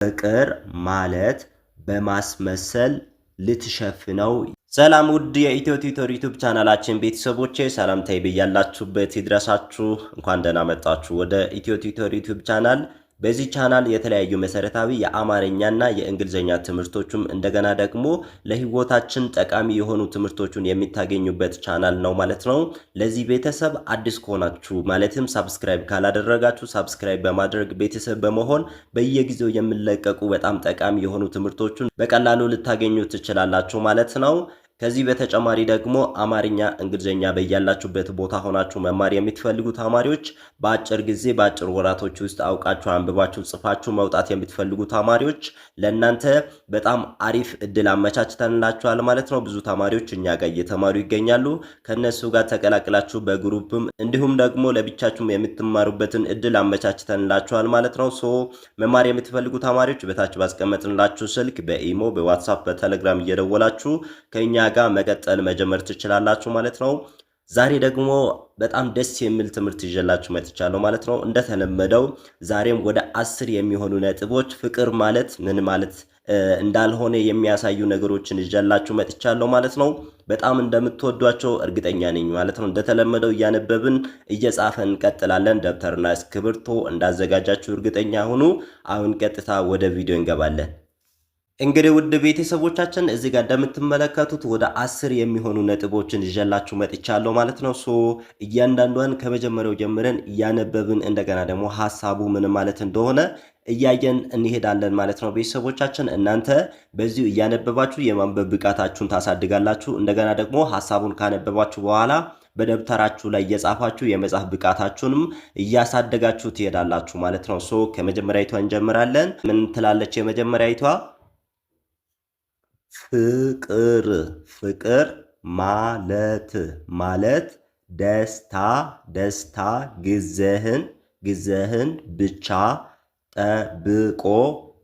ፍቅር ማለት በማስመሰል ልትሸፍነው። ሰላም ውድ የኢትዮ ቲዩቶር ዩቲዩብ ቻናላችን ቤተሰቦቼ ሰላምታዬ በያላችሁበት ይድረሳችሁ። እንኳን ደህና መጣችሁ ወደ ኢትዮ ቲዩቶር ዩቲዩብ ቻናል። በዚህ ቻናል የተለያዩ መሰረታዊ የአማርኛና የእንግሊዝኛ ትምህርቶችም እንደገና ደግሞ ለህይወታችን ጠቃሚ የሆኑ ትምህርቶችን የሚታገኙበት ቻናል ነው ማለት ነው። ለዚህ ቤተሰብ አዲስ ከሆናችሁ ማለትም ሰብስክራይብ ካላደረጋችሁ ሰብስክራይብ በማድረግ ቤተሰብ በመሆን በየጊዜው የሚለቀቁ በጣም ጠቃሚ የሆኑ ትምህርቶችን በቀላሉ ልታገኙ ትችላላችሁ ማለት ነው። ከዚህ በተጨማሪ ደግሞ አማርኛ እንግሊዝኛ በያላችሁበት ቦታ ሆናችሁ መማር የምትፈልጉ ተማሪዎች በአጭር ጊዜ በአጭር ወራቶች ውስጥ አውቃችሁ አንብባችሁ ጽፋችሁ መውጣት የምትፈልጉ ተማሪዎች ለእናንተ በጣም አሪፍ እድል አመቻችተንላችኋል ማለት ነው። ብዙ ተማሪዎች እኛ ጋር እየተማሩ ይገኛሉ። ከነሱ ጋር ተቀላቅላችሁ በግሩፕም እንዲሁም ደግሞ ለብቻችሁም የምትማሩበትን እድል አመቻችተንላችኋል ማለት ነው። መማር የምትፈልጉ ተማሪዎች በታች ባስቀመጥንላችሁ ስልክ በኢሞ በዋትስአፕ በቴሌግራም እየደወላችሁ ከኛ ጋር መቀጠል መጀመር ትችላላችሁ ማለት ነው። ዛሬ ደግሞ በጣም ደስ የሚል ትምህርት ይዤላችሁ መጥቻለሁ ማለት ነው። እንደተለመደው ዛሬም ወደ 10 የሚሆኑ ነጥቦች ፍቅር ማለት ምን ማለት እንዳልሆነ የሚያሳዩ ነገሮችን ይዤላችሁ መጥቻለሁ ማለት ነው። በጣም እንደምትወዷቸው እርግጠኛ ነኝ ማለት ነው። እንደተለመደው እያነበብን እየጻፈን እንቀጥላለን። ደብተርና እስክሪብቶ እንዳዘጋጃችሁ እርግጠኛ ሁኑ። አሁን ቀጥታ ወደ ቪዲዮ እንገባለን። እንግዲህ ውድ ቤተሰቦቻችን እዚህ ጋር እንደምትመለከቱት ወደ 10 የሚሆኑ ነጥቦችን ይዤላችሁ መጥቻለሁ ማለት ነው። እያንዳንዷን ከመጀመሪያው ጀምረን እያነበብን እንደገና ደግሞ ሐሳቡ ምን ማለት እንደሆነ እያየን እንሄዳለን ማለት ነው። ቤተሰቦቻችን እናንተ በዚሁ እያነበባችሁ የማንበብ ብቃታችሁን ታሳድጋላችሁ። እንደገና ደግሞ ሐሳቡን ካነበባችሁ በኋላ በደብተራችሁ ላይ እየጻፋችሁ የመጻፍ ብቃታችሁንም እያሳደጋችሁ ትሄዳላችሁ ማለት ነው። ከመጀመሪያይቷ እንጀምራለን። ምን ትላለች የመጀመሪያይቷ? ፍቅር ማለት ደስታ ጊዜህን ብቻ ጠብቆ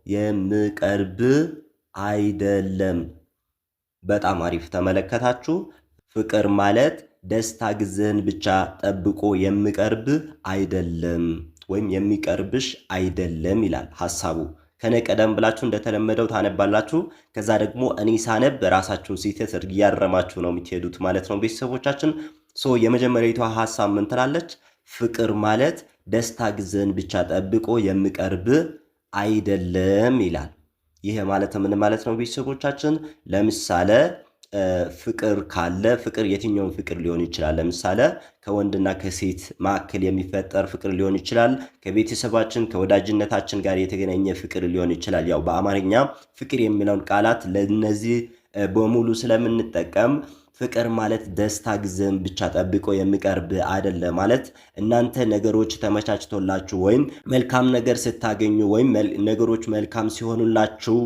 የሚቀርብ አይደለም። በጣም አሪፍ ተመለከታችሁ። ፍቅር ማለት ደስታ ጊዜህን ብቻ ጠብቆ የሚቀርብ አይደለም ወይም የሚቀርብሽ አይደለም ይላል ሐሳቡ። ከኔ ቀደም ብላችሁ እንደተለመደው ታነባላችሁ። ከዛ ደግሞ እኔ ሳነብ ራሳችሁን ሲተት እያረማችሁ ነው የምትሄዱት ማለት ነው ቤተሰቦቻችን። የመጀመሪያዊቷ ሐሳብ ምን ትላለች? ፍቅር ማለት ደስታ ጊዜን ብቻ ጠብቆ የሚቀርብ አይደለም ይላል። ይሄ ማለት ምን ማለት ነው ቤተሰቦቻችን? ለምሳሌ ፍቅር ካለ ፍቅር የትኛውን ፍቅር ሊሆን ይችላል? ለምሳሌ ከወንድና ከሴት መካከል የሚፈጠር ፍቅር ሊሆን ይችላል። ከቤተሰባችን ከወዳጅነታችን ጋር የተገናኘ ፍቅር ሊሆን ይችላል። ያው በአማርኛ ፍቅር የሚለውን ቃላት ለነዚህ በሙሉ ስለምንጠቀም ፍቅር ማለት ደስታ ጊዜን ብቻ ጠብቆ የሚቀርብ አይደለም ማለት እናንተ ነገሮች ተመቻችቶላችሁ ወይም መልካም ነገር ስታገኙ ወይም ነገሮች መልካም ሲሆኑላችሁ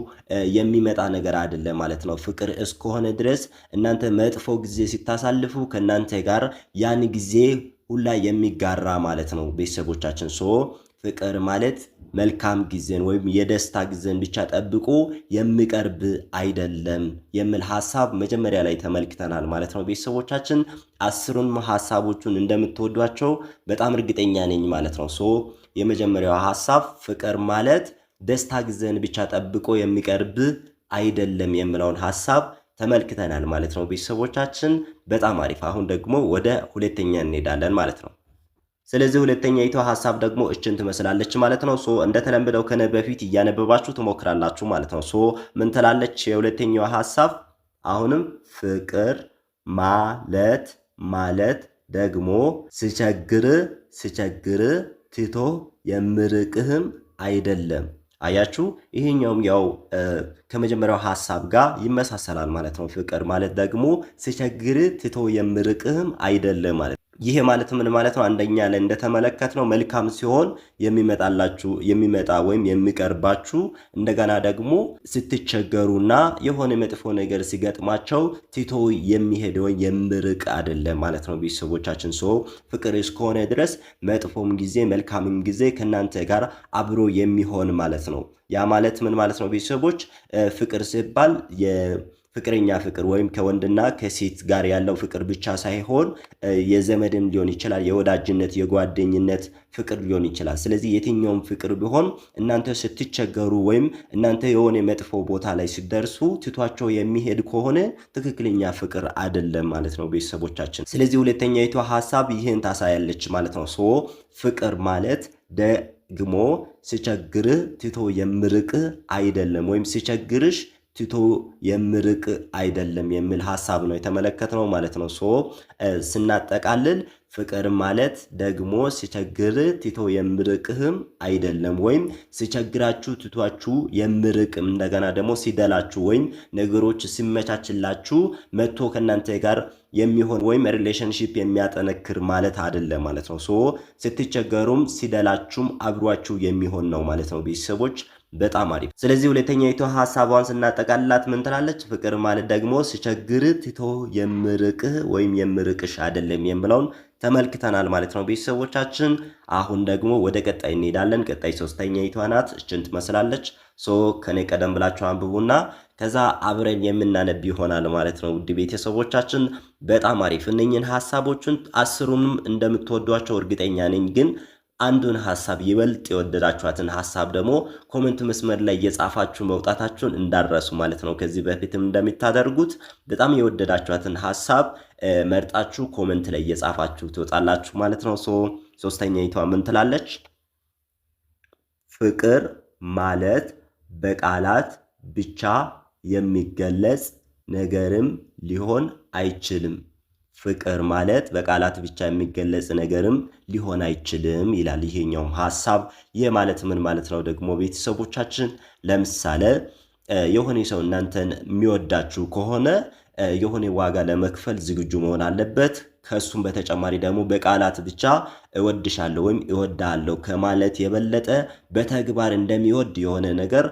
የሚመጣ ነገር አይደለም ማለት ነው። ፍቅር እስከሆነ ድረስ እናንተ መጥፎ ጊዜ ሲታሳልፉ ከእናንተ ጋር ያን ጊዜ ሁላ የሚጋራ ማለት ነው ቤተሰቦቻችን። ፍቅር ማለት መልካም ጊዜን ወይም የደስታ ጊዜን ብቻ ጠብቆ የሚቀርብ አይደለም የሚል ሐሳብ መጀመሪያ ላይ ተመልክተናል ማለት ነው ቤተሰቦቻችን። 10ሩን ሐሳቦቹን እንደምትወዷቸው በጣም እርግጠኛ ነኝ ማለት ነው። የመጀመሪያው ሐሳብ ፍቅር ማለት ደስታ ጊዜን ብቻ ጠብቆ የሚቀርብ አይደለም የሚለውን ሐሳብ ተመልክተናል ማለት ነው ቤተሰቦቻችን። በጣም አሪፍ። አሁን ደግሞ ወደ ሁለተኛ እንሄዳለን ማለት ነው። ስለዚህ ሁለተኛይቷ ሐሳብ ደግሞ እችን ትመስላለች ማለት ነው። እንደተለመደው ከነ በፊት እያነበባችሁ ትሞክራላችሁ ማለት ነው። ምን ትላለች የሁለተኛዋ ሐሳብ? አሁንም ፍቅር ማለት ደግሞ ሲቸግር ትቶ የሚርቅህም አይደለም። አያችሁ፣ ይሄኛውም ያው ከመጀመሪያው ሐሳብ ጋር ይመሳሰላል ማለት ነው። ፍቅር ማለት ደግሞ ሲቸግር ትቶ የሚርቅህም አይደለም ማለት። ይሄ ማለት ምን ማለት ነው? አንደኛ ላይ እንደተመለከትነው መልካም ሲሆን የሚመጣ ወይም የሚቀርባችሁ፣ እንደገና ደግሞ ስትቸገሩና የሆነ መጥፎ ነገር ሲገጥማቸው ትቶ የሚሄድ ወይ የሚርቅ አይደለም ማለት ነው ቤተሰቦቻችን። ፍቅር እስከሆነ ድረስ መጥፎም ጊዜ መልካምም ጊዜ ከናንተ ጋር አብሮ የሚሆን ማለት ነው። ያ ማለት ምን ማለት ነው ቤተሰቦች? ፍቅር ሲባል ፍቅረኛ ፍቅር ወይም ከወንድና ከሴት ጋር ያለው ፍቅር ብቻ ሳይሆን የዘመድም ሊሆን ይችላል፣ የወዳጅነት የጓደኝነት ፍቅር ሊሆን ይችላል። ስለዚህ የትኛውም ፍቅር ቢሆን እናንተ ስትቸገሩ ወይም እናንተ የሆነ መጥፎ ቦታ ላይ ሲደርሱ ትቷቸው የሚሄድ ከሆነ ትክክለኛ ፍቅር አይደለም ማለት ነው ቤተሰቦቻችን። ስለዚህ ሁለተኛይቱ ሐሳብ ይህን ታሳያለች ማለት ነው። ፍቅር ማለት ደግሞ ሲቸግርህ ትቶ የሚርቅህ አይደለም ወይም ሲቸግርሽ ትቶ የሚርቅ አይደለም የሚል ሐሳብ ነው የተመለከትነው ማለት ነው። ስናጠቃልል ፍቅር ማለት ደግሞ ሲቸግር ትቶ የሚርቅህም አይደለም ወይም ሲቸግራችሁ ትቷችሁ የሚርቅም እንደገና ደግሞ ሲደላችሁ ወይም ነገሮች ሲመቻችላችሁ መጥቶ ከእናንተ ጋር የሚሆን ወይም ሪሌሽንሺፕ የሚያጠነክር ማለት አይደለም ማለት ነው። ስትቸገሩም ሲደላችሁም አብሯችሁ የሚሆን ነው ማለት ነው ቤተሰቦች። በጣም አሪፍ። ስለዚህ ሁለተኛይቱ ሐሳቧን ስናጠቃልላት ምን ትላለች? ፍቅር ማለት ደግሞ ሲቸግር ትቶ የሚርቅህ ወይም የሚርቅሽ አይደለም የሚለውን ተመልክተናል ማለት ነው ቤተሰቦቻችን። አሁን ደግሞ ወደ ቀጣይ እንሄዳለን። ቀጣይ ሶስተኛይቷ ናት። እችን ትመስላለች። ከኔ ቀደም ብላችሁ አንብቡና ከዛ አብረን የምናነብ ይሆናል ማለት ነው ውድ ቤተሰቦቻችን። በጣም አሪፍ። እነኝህን ሐሳቦችን 10ሩንም እንደምትወዷቸው እርግጠኛ ነኝ። ግን አንዱን ሐሳብ ይበልጥ የወደዳችኋትን ሐሳብ ደግሞ ኮሜንት መስመር ላይ እየጻፋችሁ መውጣታችሁን እንዳረሱ ማለት ነው። ከዚህ በፊትም እንደምታደርጉት በጣም የወደዳችኋትን ሐሳብ መርጣችሁ ኮሜንት ላይ እየጻፋችሁ ትወጣላችሁ ማለት ነው። ሶስተኛይቷ ምን ትላለች? ፍቅር ማለት በቃላት ብቻ የሚገለጽ ነገርም ሊሆን አይችልም። ፍቅር ማለት በቃላት ብቻ የሚገለጽ ነገርም ሊሆን አይችልም ይላል ይሄኛውም ሐሳብ። ይህ ማለት ምን ማለት ነው ደግሞ ቤተሰቦቻችን? ለምሳሌ የሆነ ሰው እናንተን የሚወዳችሁ ከሆነ የሆነ ዋጋ ለመክፈል ዝግጁ መሆን አለበት። ከሱም በተጨማሪ ደግሞ በቃላት ብቻ እወድሻለሁ ወይም እወዳለሁ ከማለት የበለጠ በተግባር እንደሚወድ የሆነ ነገር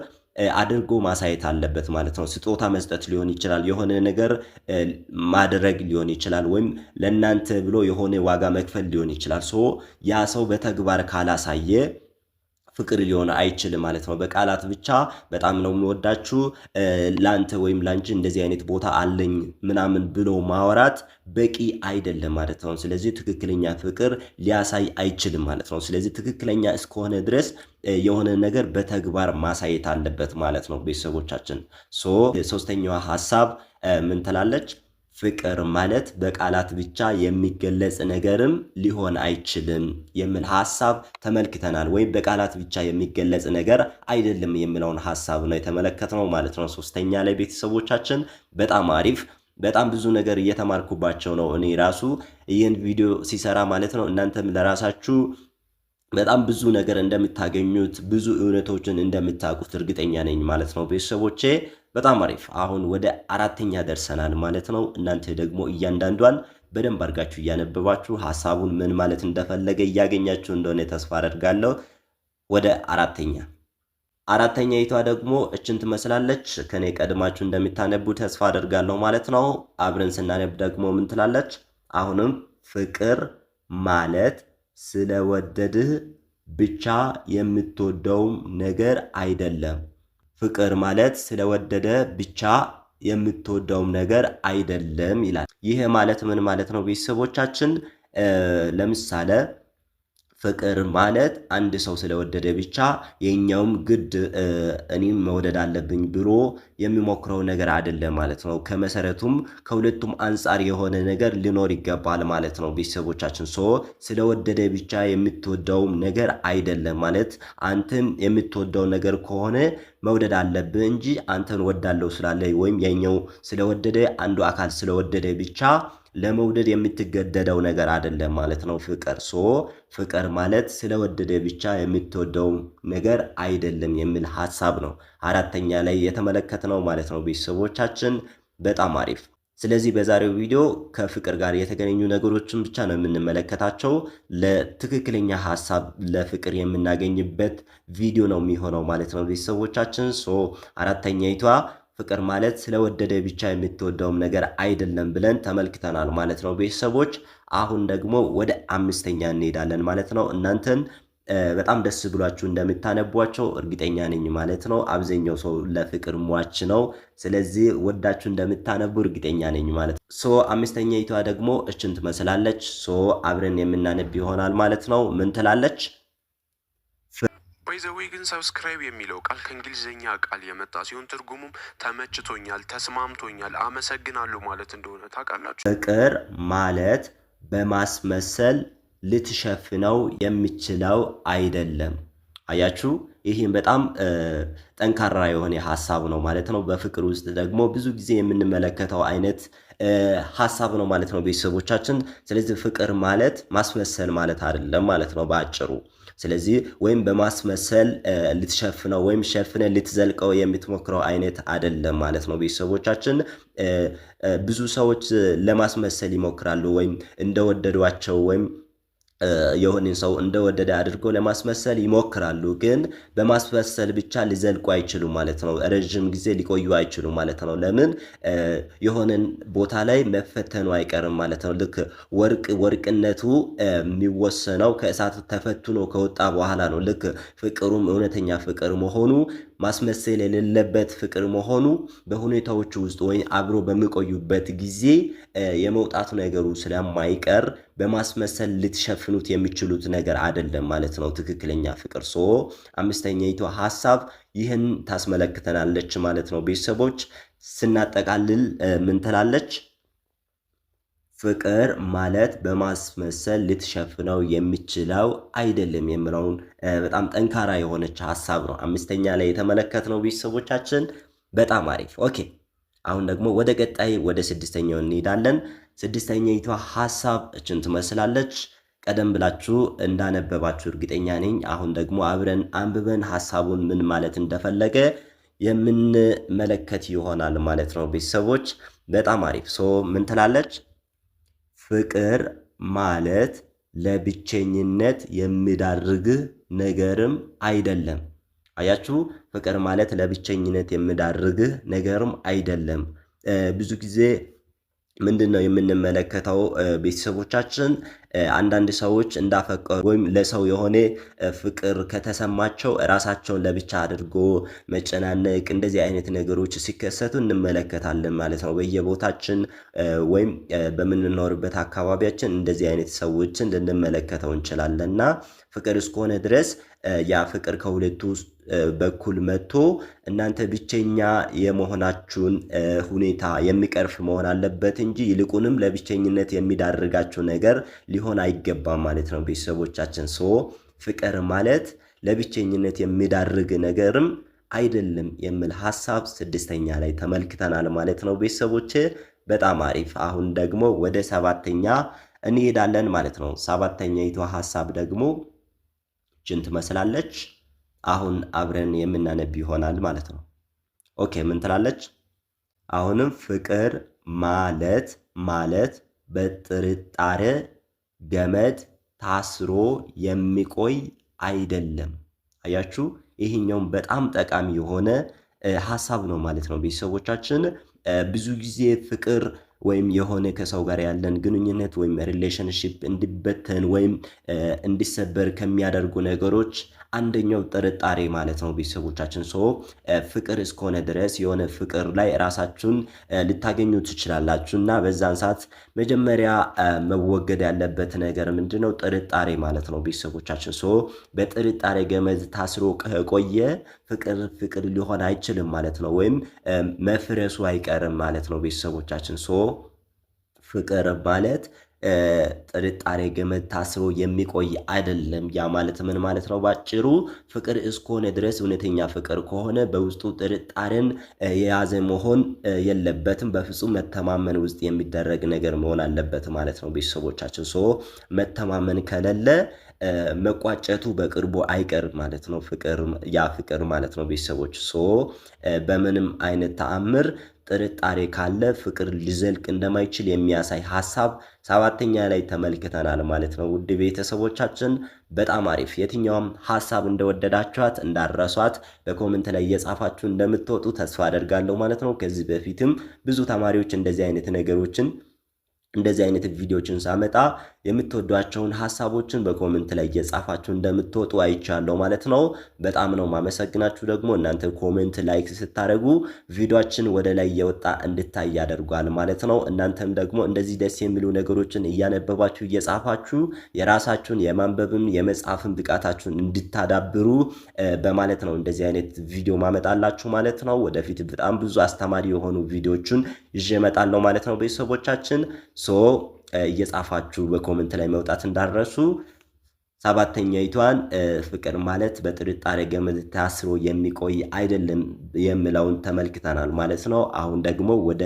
አድርጎ ማሳየት አለበት ማለት ነው። ስጦታ መስጠት ሊሆን ይችላል፣ የሆነ ነገር ማድረግ ሊሆን ይችላል፣ ወይም ለእናንተ ብሎ የሆነ ዋጋ መክፈል ሊሆን ይችላል። ያ ሰው በተግባር ካላሳየ ፍቅር ሊሆን አይችልም ማለት ነው። በቃላት ብቻ በጣም ነው የምወዳችሁ ላንተ ወይም ላንቺ እንደዚህ አይነት ቦታ አለኝ ምናምን ብሎ ማወራት በቂ አይደለም ማለት ነው። ስለዚህ ትክክለኛ ፍቅር ሊያሳይ አይችልም ማለት ነው። ስለዚህ ትክክለኛ እስከሆነ ድረስ የሆነ ነገር በተግባር ማሳየት አለበት ማለት ነው ቤተሰቦቻችን። ሶስተኛዋ ሐሳብ ምን ትላለች? ፍቅር ማለት በቃላት ብቻ የሚገለጽ ነገርም ሊሆን አይችልም የሚል ሐሳብ ተመልክተናል። ወይም በቃላት ብቻ የሚገለጽ ነገር አይደለም የሚለውን ሐሳብ ነው የተመለከትነው ማለት ነው። ሶስተኛ ላይ ቤተሰቦቻችን በጣም አሪፍ። በጣም ብዙ ነገር እየተማርኩባቸው ነው እኔ ራሱ ይህን ቪዲዮ ሲሰራ ማለት ነው። እናንተም ለራሳችሁ በጣም ብዙ ነገር እንደምታገኙት ብዙ እውነቶችን እንደምታውቁት እርግጠኛ ነኝ ማለት ነው ቤተሰቦቼ። በጣም አሪፍ። አሁን ወደ አራተኛ ደርሰናል ማለት ነው። እናንተ ደግሞ እያንዳንዷን በደንብ አድርጋችሁ እያነበባችሁ ሐሳቡን ምን ማለት እንደፈለገ እያገኛችሁ እንደሆነ ተስፋ አደርጋለሁ። ወደ አራተኛይቷ ደግሞ እችን ትመስላለች። ከኔ ቀድማችሁ እንደምታነቡ ተስፋ አደርጋለሁ ማለት ነው። አብረን ስናነብ ደግሞ ምን ትላለች? አሁንም ፍቅር ማለት ስለወደድህ ብቻ የምትወደውም ነገር አይደለም። ፍቅር ማለት ስለወደደ ብቻ የምትወደውም ነገር አይደለም ይላል። ይህ ማለት ምን ማለት ነው ቤተሰቦቻችን? ለምሳሌ ፍቅር ማለት አንድ ሰው ስለወደደ ብቻ የኛውም ግድ እኔም መውደድ አለብኝ ብሎ የሚሞክረው ነገር አይደለም ማለት ነው። ከመሰረቱም ከሁለቱም አንጻር የሆነ ነገር ሊኖር ይገባል ማለት ነው ቤተሰቦቻችን። ስለወደደ ብቻ የምትወደውም ነገር አይደለም ማለት አንተም የምትወደው ነገር ከሆነ መውደድ አለብህ እንጂ አንተን ወዳለው ስላለ ወይም የኛው ስለወደደ አንዱ አካል ስለወደደ ብቻ ለመውደድ የምትገደደው ነገር አይደለም ማለት ነው ፍቅር። ፍቅር ማለት ስለወደደ ብቻ የምትወደው ነገር አይደለም የሚል ሐሳብ ነው አራተኛ ላይ የተመለከትነው ማለት ነው ቤተሰቦቻችን። በጣም አሪፍ። ስለዚህ በዛሬው ቪዲዮ ከፍቅር ጋር የተገናኙ ነገሮችን ብቻ ነው የምንመለከታቸው። ለትክክለኛ ሐሳብ ለፍቅር የምናገኝበት ቪዲዮ ነው የሚሆነው ማለት ነው ቤተሰቦቻችን። አራተኛይቷ ፍቅር ማለት ስለወደደ ብቻ የምትወደውም ነገር አይደለም ብለን ተመልክተናል ማለት ነው ቤተሰቦች። አሁን ደግሞ ወደ አምስተኛ እንሄዳለን ማለት ነው። እናንተን በጣም ደስ ብሏችሁ እንደምታነቧቸው እርግጠኛ ነኝ ማለት ነው። አብዛኛው ሰው ለፍቅር ሟች ነው። ስለዚህ ወዳችሁ እንደምታነቡ እርግጠኛ ነኝ ማለት ነው። አምስተኛይቷ ደግሞ እችን ትመስላለች። አብረን የምናነብ ይሆናል ማለት ነው። ምን ትላለች? ባይዘዌ ግን ሰብስክራይብ የሚለው ቃል ከእንግሊዝኛ ቃል የመጣ ሲሆን ትርጉሙም ተመችቶኛል፣ ተስማምቶኛል፣ አመሰግናለሁ ማለት እንደሆነ ታውቃላችሁ። ፍቅር ማለት በማስመሰል ልትሸፍነው የሚችለው አይደለም። አያችሁ፣ ይህም በጣም ጠንካራ የሆነ ሐሳብ ነው ማለት ነው። በፍቅር ውስጥ ደግሞ ብዙ ጊዜ የምንመለከተው አይነት ሐሳብ ነው ማለት ነው ቤተሰቦቻችን። ስለዚህ ፍቅር ማለት ማስመሰል ማለት አይደለም ማለት ነው በአጭሩ። ስለዚህ ወይም በማስመሰል ልትሸፍነው ወይም ሸፍነ ልትዘልቀው የምትሞክረው አይነት አይደለም ማለት ነው ቤተሰቦቻችን። ብዙ ሰዎች ለማስመሰል ይሞክራሉ ወይም እንደወደዷቸው ወይም የሆነን ሰው እንደወደደ አድርገው ለማስመሰል ይሞክራሉ። ግን በማስመሰል ብቻ ሊዘልቁ አይችሉም ማለት ነው። ረጅም ጊዜ ሊቆዩ አይችሉም ማለት ነው። ለምን? የሆነን ቦታ ላይ መፈተኑ አይቀርም ማለት ነው። ልክ ወርቅነቱ የሚወሰነው ከእሳት ተፈትኖ ከወጣ በኋላ ነው። ልክ ፍቅሩም እውነተኛ ፍቅር መሆኑ ማስመሰል የሌለበት ፍቅር መሆኑ በሁኔታዎቹ ውስጥ ወይ አብሮ በሚቆዩበት ጊዜ የመውጣት ነገሩ ስለማይቀር በማስመሰል ልትሸፍኑት የሚችሉት ነገር አይደለም ማለት ነው ትክክለኛ ፍቅር። አምስተኛይቱ ሐሳብ ይህን ታስመለክተናለች ማለት ነው። ቤተሰቦች ስናጠቃልል ምን ትላለች? ፍቅር ማለት በማስመሰል ልትሸፍነው የሚችለው አይደለም የሚለውን በጣም ጠንካራ የሆነች ሐሳብ ነው አምስተኛ ላይ የተመለከትነው ቤተሰቦቻችን። በጣም አሪፍ። ኦኬ፣ አሁን ደግሞ ወደ ቀጣይ ወደ ስድስተኛው እንሄዳለን። ስድስተኛይቷ ሐሳብ እችን ትመስላለች። ቀደም ብላችሁ እንዳነበባችሁ እርግጠኛ ነኝ። አሁን ደግሞ አብረን አንብበን ሐሳቡን ምን ማለት እንደፈለገ የምንመለከት ይሆናል ማለት ነው ቤተሰቦች። በጣም አሪፍ። ምን ትላለች? ፍቅር ማለት ለብቸኝነት የሚዳርግህ ነገርም አይደለም። አያችሁ፣ ፍቅር ማለት ለብቸኝነት የሚዳርግህ ነገርም አይደለም። ብዙ ጊዜ ምንድነው የምንመለከተው ቤተሰቦቻችን? አንዳንድ ሰዎች እንዳፈቀሩ ወይም ለሰው የሆነ ፍቅር ከተሰማቸው ራሳቸውን ለብቻ አድርጎ መጨናነቅ፣ እንደዚህ አይነት ነገሮች ሲከሰቱ እንመለከታለን ማለት ነው በየቦታችን ወይም በምንኖርበት አካባቢያችን እንደዚህ አይነት ሰዎችን ልንመለከተው እንችላለንና ፍቅር እስከሆነ ድረስ ያ ፍቅር ከሁለቱ በኩል መጥቶ እናንተ ብቸኛ የመሆናችሁን ሁኔታ የሚቀርፍ መሆን አለበት እንጂ ይልቁንም ለብቸኝነት የሚዳርጋችሁ ነገር ሊሆን አይገባም ማለት ነው ቤተሰቦቻችን። ፍቅር ማለት ለብቸኝነት የሚዳርግ ነገርም አይደለም የሚል ሐሳብ ስድስተኛ ላይ ተመልክተናል ማለት ነው ቤተሰቦች። በጣም አሪፍ። አሁን ደግሞ ወደ ሰባተኛ እንሄዳለን ማለት ነው። ሰባተኛይቷ ሐሳብ ደግሞ ጅን ትመስላለች። አሁን አብረን የምናነብ ይሆናል ማለት ነው። ኦኬ፣ ምን ትላለች? አሁንም ፍቅር ማለት በጥርጣሬ ገመድ ታስሮ የሚቆይ አይደለም። አያችሁ፣ ይሄኛውም በጣም ጠቃሚ የሆነ ሐሳብ ነው ማለት ነው ቤተሰቦቻችን። ብዙ ጊዜ ፍቅር ወይም የሆነ ከሰው ጋር ያለን ግንኙነት ወይም ሪሌሽንሺፕ እንዲበተን ወይም እንዲሰበር ከሚያደርጉ ነገሮች አንደኛው ጥርጣሬ ማለት ነው ቤተሰቦቻችን። ፍቅር እስከሆነ ድረስ የሆነ ፍቅር ላይ ራሳችሁን ልታገኙ ትችላላችሁ እና በዛን ሰዓት መጀመሪያ መወገድ ያለበት ነገር ምንድነው? ጥርጣሬ ማለት ነው ቤተሰቦቻችን። በጥርጣሬ ገመድ ታስሮ ከቆየ ፍቅር ሊሆን አይችልም ማለት ነው፣ ወይም መፍረሱ አይቀርም ማለት ነው ቤተሰቦቻችን። ፍቅር ማለት ጥርጣሬ ገመድ ታስሮ የሚቆይ አይደለም። ያ ማለት ምን ማለት ነው? ባጭሩ ፍቅር እስከሆነ ድረስ እውነተኛ ፍቅር ከሆነ በውስጡ ጥርጣሬን የያዘ መሆን የለበትም። በፍጹም መተማመን ውስጥ የሚደረግ ነገር መሆን አለበት ማለት ነው ቤተሰቦቻችን። መተማመን ከሌለ መቋጨቱ በቅርቡ አይቀርም ማለት ነው ፍቅር ማለት ነው ቤተሰቦች። በምንም አይነት ተአምር ጥርጣሬ ካለ ፍቅር ሊዘልቅ እንደማይችል የሚያሳይ ሐሳብ ሰባተኛ ላይ ተመልክተናል ማለት ነው። ውድ ቤተሰቦቻችን በጣም አሪፍ። የትኛውም ሐሳብ እንደወደዳችኋት እንዳረሷት በኮሜንት ላይ እየጻፋችሁ እንደምትወጡ ተስፋ አደርጋለሁ ማለት ነው። ከዚህ በፊትም ብዙ ተማሪዎች እንደዚህ አይነት ቪዲዮዎችን ሳመጣ የምትወዷቸውን ሀሳቦችን በኮሜንት ላይ እየጻፋችሁ እንደምትወጡ አይቻለሁ ማለት ነው። በጣም ነው ማመሰግናችሁ። ደግሞ እናንተ ኮሜንት ላይክ ስታደርጉ ቪዲዮአችን ወደ ላይ እየወጣ እንድታይ ያደርጋል ማለት ነው። እናንተም ደግሞ እንደዚህ ደስ የሚሉ ነገሮችን እያነበባችሁ እየጻፋችሁ የራሳችሁን የማንበብም የመጻፍም ብቃታችሁን እንድታዳብሩ በማለት ነው እንደዚህ አይነት ቪዲዮ ማመጣላችሁ ማለት ነው። ወደፊት በጣም ብዙ አስተማሪ የሆኑ ቪዲዮዎችን ይዤ እመጣለሁ ማለት ነው። ቤተሰቦቻችን እየጻፋችሁ በኮሜንት ላይ መውጣት እንዳረሱ። ሰባተኛይቷን ፍቅር ማለት በጥርጣሬ ገመድ ታስሮ የሚቆይ አይደለም የሚለውን ተመልክተናል ማለት ነው። አሁን ደግሞ ወደ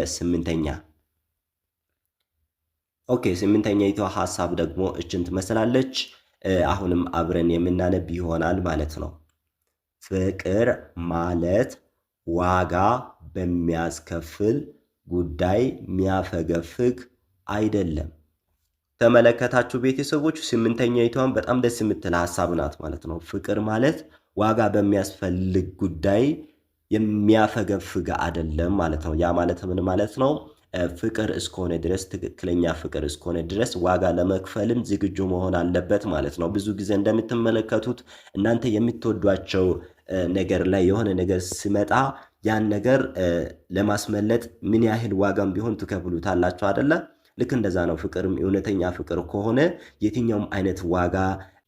ስምንተኛይቷ ሐሳብ ደግሞ እችን ትመስላለች። አሁንም አብረን የምናነብ ይሆናል ማለት ነው። ፍቅር ማለት ዋጋ በሚያስከፍል ጉዳይ የሚያፈገፍግ አይደለም። ተመለከታችሁ ቤተሰቦች፣ ስምንተኛይቷን በጣም ደስ የምትል ሐሳብ ናት ማለት ነው። ፍቅር ማለት ዋጋ በሚያስፈልግ ጉዳይ የሚያፈገፍግ አይደለም ማለት ነው። ያ ማለት ምን ማለት ነው? ፍቅር እስከሆነ ድረስ ትክክለኛ ፍቅር እስከሆነ ድረስ ዋጋ ለመክፈልም ዝግጁ መሆን አለበት ማለት ነው። ብዙ ጊዜ እንደምትመለከቱት እናንተ የምትወዷቸው ነገር ላይ የሆነ ነገር ሲመጣ ያን ነገር ለማስመለጥ ምን ያህል ዋጋም ቢሆን ትከፍሉታላችሁ አይደለ? ልክ እንደዛ ነው። ፍቅርም እውነተኛ ፍቅር ከሆነ የትኛውም አይነት ዋጋ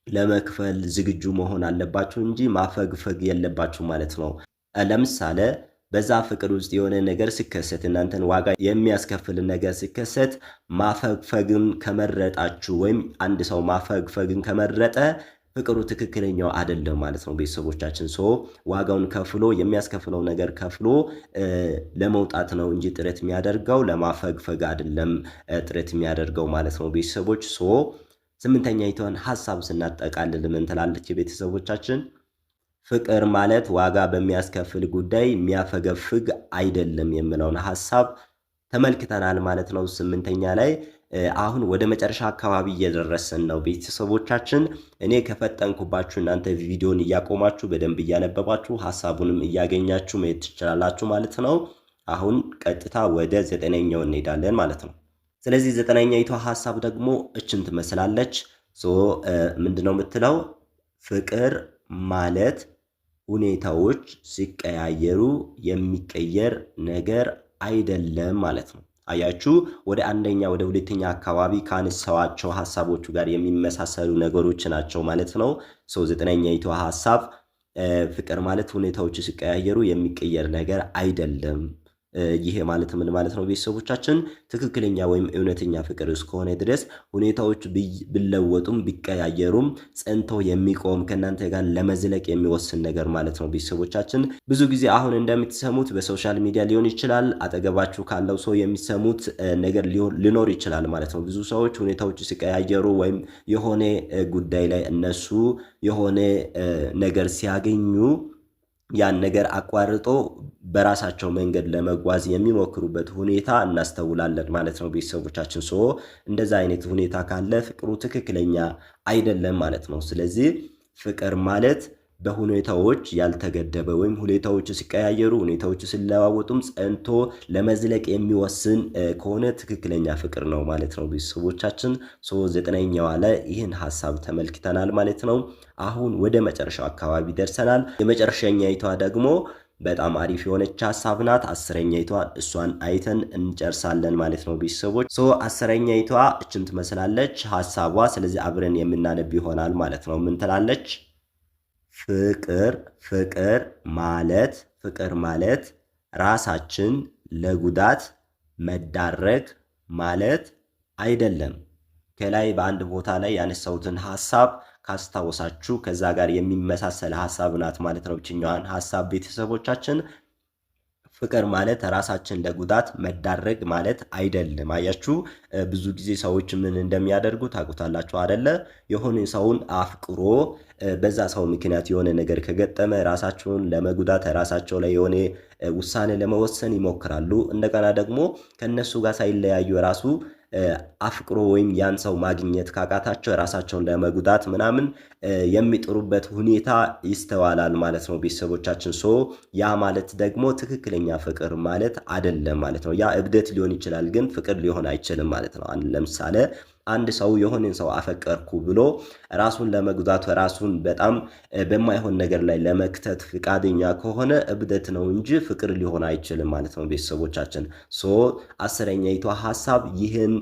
ለመክፈል ዝግጁ መሆን አለባችሁ እንጂ ማፈግፈግ የለባችሁ ማለት ነው። ለምሳሌ በዛ ፍቅር ውስጥ የሆነ ነገር ሲከሰት እናንተን ዋጋ የሚያስከፍል ነገር ሲከሰት ማፈግፈግን ከመረጣችሁ ወይም አንድ ሰው ማፈግፈግን ከመረጠ ፍቅሩ ትክክለኛው አይደለም ማለት ነው። ቤተሰቦቻችን ዋጋውን ከፍሎ የሚያስከፍለው ነገር ከፍሎ ለመውጣት ነው እንጂ ጥረት የሚያደርገው ለማፈግፈግ አይደለም ጥረት የሚያደርገው ማለት ነው። ቤተሰቦች ስምንተኛይቷን ሐሳብ ስናጠቃልል ምን ትላለች ቤተሰቦቻችን? ፍቅር ማለት ዋጋ በሚያስከፍል ጉዳይ የሚያፈገፍግ አይደለም የሚለውን ሐሳብ ተመልክተናል ማለት ነው። ስምንተኛ ላይ አሁን ወደ መጨረሻ አካባቢ እየደረሰን ነው ቤተሰቦቻችን። እኔ ከፈጠንኩባችሁ እናንተ ቪዲዮን እያቆማችሁ በደንብ እያነበባችሁ ሐሳቡንም እያገኛችሁ መሄድ ትችላላችሁ ማለት ነው። አሁን ቀጥታ ወደ ዘጠነኛው እንሄዳለን ማለት ነው። ስለዚህ ዘጠነኛይቷ ሐሳብ ደግሞ እችን ትመስላለች። ምንድነው የምትለው? ፍቅር ማለት ሁኔታዎች ሲቀያየሩ የሚቀየር ነገር አይደለም ማለት ነው። አያችሁ፣ ወደ አንደኛ ወደ ሁለተኛ አካባቢ ካነሳዋቸው ሐሳቦቹ ጋር የሚመሳሰሉ ነገሮች ናቸው ማለት ነው። ዘጠነኛይቷ ሐሳብ ፍቅር ማለት ሁኔታዎች ሲቀያየሩ የሚቀየር ነገር አይደለም። ይሄ ማለት ምን ማለት ነው ቤተሰቦቻችን? ትክክለኛ ወይም እውነተኛ ፍቅር እስከሆነ ድረስ ሁኔታዎች ቢለወጡም ቢቀያየሩም ጸንቶ የሚቆም ከእናንተ ጋር ለመዝለቅ የሚወስን ነገር ማለት ነው ቤተሰቦቻችን። ብዙ ጊዜ አሁን እንደምትሰሙት በሶሻል ሚዲያ ሊሆን ይችላል፣ አጠገባችሁ ካለው ሰው የሚሰሙት ነገር ሊኖር ይችላል ማለት ነው። ብዙ ሰዎች ሁኔታዎች ሲቀያየሩ ወይም የሆነ ጉዳይ ላይ እነሱ የሆነ ነገር ሲያገኙ ያን ነገር አቋርጦ በራሳቸው መንገድ ለመጓዝ የሚሞክሩበት ሁኔታ እናስተውላለን ማለት ነው ቤተሰቦቻችን። እንደዛ አይነት ሁኔታ ካለ ፍቅሩ ትክክለኛ አይደለም ማለት ነው። ስለዚህ ፍቅር ማለት በሁኔታዎች ያልተገደበ ወይም ሁኔታዎች ሲቀያየሩ ሁኔታዎች ሲለዋወጡም ጸንቶ ለመዝለቅ የሚወስን ከሆነ ትክክለኛ ፍቅር ነው ማለት ነው ቤተሰቦቻችን። ዘጠነኛዋ ላይ ይህን ሐሳብ ተመልክተናል ማለት ነው። አሁን ወደ መጨረሻው አካባቢ ደርሰናል። የመጨረሻኛይቷ ደግሞ በጣም አሪፍ የሆነች ሐሳብ ናት። አስረኛይቷ እሷን አይተን እንጨርሳለን ማለት ነው ቤተሰቦች። አስረኛይቷ እችን ትመስላለች ሐሳቧ። ስለዚህ አብረን የምናነብ ይሆናል ማለት ነው። ምን ትላለች? ፍቅር ማለት ራሳችን ለጉዳት መዳረግ ማለት አይደለም። ከላይ በአንድ ቦታ ላይ ያነሳሁትን ሐሳብ ካስታወሳችሁ ከዛ ጋር የሚመሳሰል ሐሳብ ናት ማለት ነው እችኛዋን ሐሳብ ቤተሰቦቻችን። ፍቅር ማለት ራሳችን ለጉዳት መዳረግ ማለት አይደለም። አያችሁ፣ ብዙ ጊዜ ሰዎች ምን እንደሚያደርጉ ታውቁታላችሁ አይደለ? የሆነ ሰውን አፍቅሮ በዛ ሰው ምክንያት የሆነ ነገር ከገጠመ ራሳቸውን ለመጉዳት ራሳቸው ላይ የሆነ ውሳኔ ለመወሰን ይሞክራሉ። እንደገና ደግሞ ከነሱ ጋር ሳይለያዩ ራሱ አፍቅሮ ወይም ያን ሰው ማግኘት ካቃታቸው ራሳቸውን ለመጉዳት ምናምን የሚጥሩበት ሁኔታ ይስተዋላል ማለት ነው ቤተሰቦቻችን። ያ ማለት ደግሞ ትክክለኛ ፍቅር ማለት አይደለም ማለት ነው። ያ እብደት ሊሆን ይችላል፣ ግን ፍቅር ሊሆን አይችልም ማለት ነው። ለምሳሌ አንድ ሰው የሆነን ሰው አፈቀርኩ ብሎ ራሱን ለመጉዳት ራሱን በጣም በማይሆን ነገር ላይ ለመክተት ፍቃደኛ ከሆነ እብደት ነው እንጂ ፍቅር ሊሆን አይችልም ማለት ነው ቤተሰቦቻችን። አስረኛይቷ ሐሳብ ይህን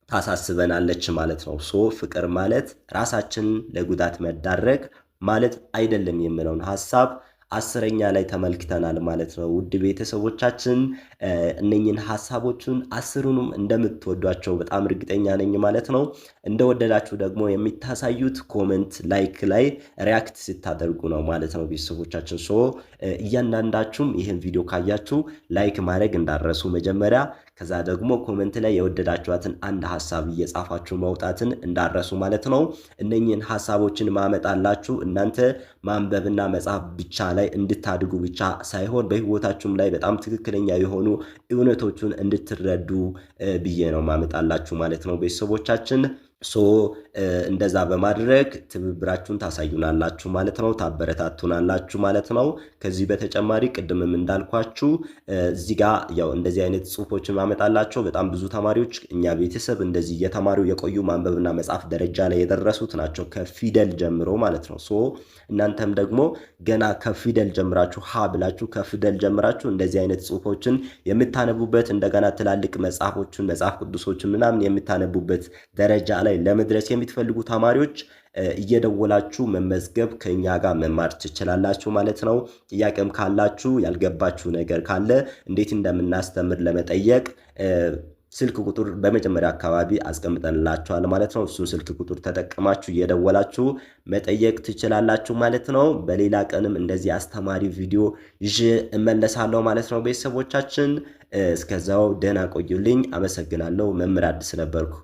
ታሳስበናለች ማለት ነው። ፍቅር ማለት ራሳችንን ለጉዳት መዳረግ ማለት አይደለም የሚለውን ሐሳብ አስረኛ ላይ ተመልክተናል ማለት ነው። ውድ ቤተሰቦቻችን እነኝን ሐሳቦቹን አስሩንም እንደምትወዷቸው በጣም እርግጠኛ ነኝ ማለት ነው። እንደወደዳችሁ ደግሞ የሚታሳዩት ኮሜንት፣ ላይክ ላይ ሪያክት ስታደርጉ ነው ማለት ነው ቤተሰቦቻችን። እያንዳንዳችሁም ይህን ቪዲዮ ካያችሁ ላይክ ማድረግ እንዳረሱ መጀመሪያ፣ ከዛ ደግሞ ኮሜንት ላይ የወደዳችኋትን አንድ ሐሳብ እየጻፋችሁ መውጣትን እንዳረሱ ማለት ነው። እነኝን ሐሳቦችን ማመጣላችሁ እናንተ ማንበብና መጻፍ ብቻ ላይ እንድታድጉ ብቻ ሳይሆን በህይወታችሁም ላይ በጣም ትክክለኛ የሆኑ እውነቶቹን እንድትረዱ ብዬ ነው ማመጣላችሁ ማለት ነው ቤተሰቦቻችን። እንደዛ በማድረግ ትብብራችሁን ታሳዩናላችሁ ማለት ነው፣ ታበረታቱናላችሁ ማለት ነው። ከዚህ በተጨማሪ ቅድምም እንዳልኳችሁ እዚህ ጋር ያው እንደዚህ አይነት ጽሁፎችን ማመጣላቸው በጣም ብዙ ተማሪዎች እኛ ቤተሰብ እንደዚህ እየተማሩ የቆዩ ማንበብና መጻፍ ደረጃ ላይ የደረሱት ናቸው ከፊደል ጀምሮ ማለት ነው። እናንተም ደግሞ ገና ከፊደል ጀምራችሁ ሀ ብላችሁ ከፊደል ጀምራችሁ እንደዚህ አይነት ጽሁፎችን የምታነቡበት እንደገና ትላልቅ መጽሐፎችን መጽሐፍ ቅዱሶችን ምናምን የምታነቡበት ደረጃ ላይ ለመድረስ የምትፈልጉ ተማሪዎች እየደወላችሁ መመዝገብ ከኛ ጋር መማር ትችላላችሁ ማለት ነው። ጥያቄም ካላችሁ ያልገባችሁ ነገር ካለ እንዴት እንደምናስተምር ለመጠየቅ ስልክ ቁጥር በመጀመሪያ አካባቢ አስቀምጠንላችኋል ማለት ነው። እሱን ስልክ ቁጥር ተጠቅማችሁ እየደወላችሁ መጠየቅ ትችላላችሁ ማለት ነው። በሌላ ቀንም እንደዚህ አስተማሪ ቪዲዮ ይዤ እመለሳለሁ ማለት ነው ቤተሰቦቻችን። እስከዛው ደህና ቆዩልኝ። አመሰግናለሁ። መምህር አዲስ ነበርኩ።